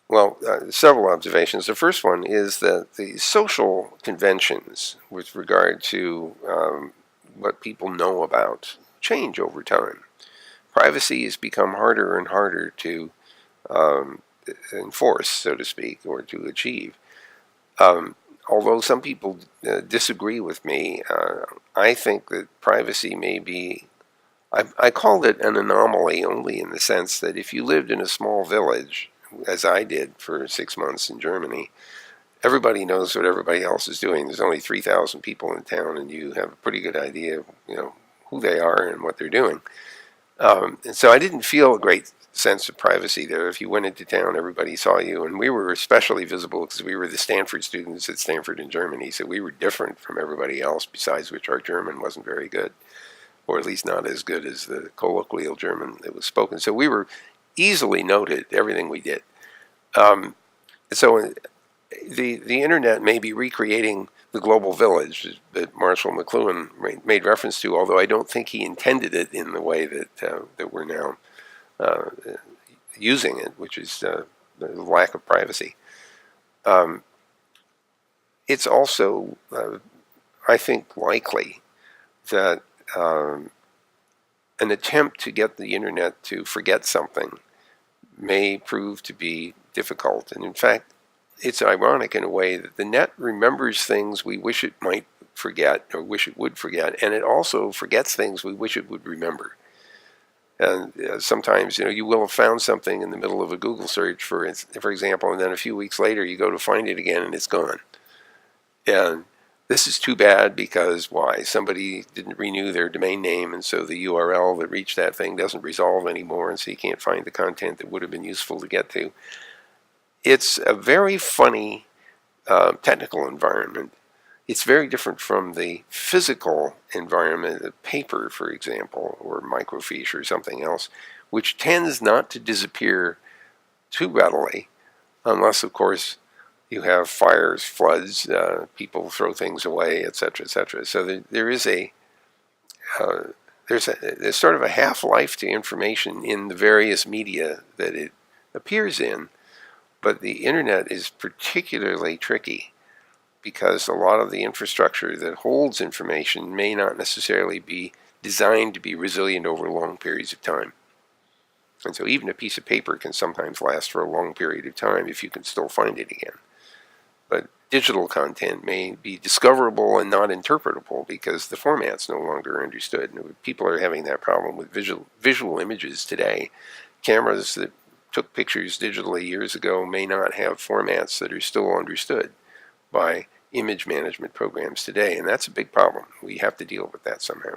Well, several observations. The first one is that the social conventions with regard to what people know about change over time. Privacy has become harder and harder to um, enforce, so to speak, or to achieve. Although some people disagree with me, I think that privacy may be, I called it an anomaly only in the sense that if you lived in a small village, as I did for 6 months in Germany, everybody knows what everybody else is doing. There's only 3,000 people in town, and you have a pretty good idea of, who they are and what they're doing. And so I didn't feel a great sense of privacy there. If you went into town, everybody saw you, and we were especially visible because we were the Stanford students at Stanford in Germany, so we were different from everybody else, besides which our German wasn't very good, or at least not as good as the colloquial German that was spoken. So we were easily noted, everything we did. Um, so the internet may be recreating the global village that Marshall McLuhan made reference to, although I don't think he intended it in the way that we're now uh, using it, which is the lack of privacy. Um, it's also, I think, likely that an attempt to get the internet to forget something may prove to be difficult. And in fact, it's ironic in a way that the net remembers things we wish it might forget or wish it would forget, and it also forgets things we wish it would remember. And sometimes, you will have found something in the middle of a Google search, for example, and then a few weeks later you go to find it again and it's gone. And this is too bad because why? Somebody didn't renew their domain name, and so the URL that reached that thing doesn't resolve anymore, and so you can't find the content that would have been useful to get to. It's a very funny technical environment. It's very different from the physical environment of paper, for example, or microfiche or something else, which tends not to disappear too readily, unless, of course, you have fires, floods, people throw things away, etc., etc. So there is uh, there's sort of a half-life to information in the various media that it appears in, but the internet is particularly tricky because a lot of the infrastructure that holds information may not necessarily be designed to be resilient over long periods of time. And so even a piece of paper can sometimes last for a long period of time if you can still find it again. But digital content may be discoverable and not interpretable because the format's no longer understood. And people are having that problem with visual images today. Cameras that took pictures digitally years ago may not have formats that are still understood by image management programs today, and that's a big problem. We have to deal with that somehow.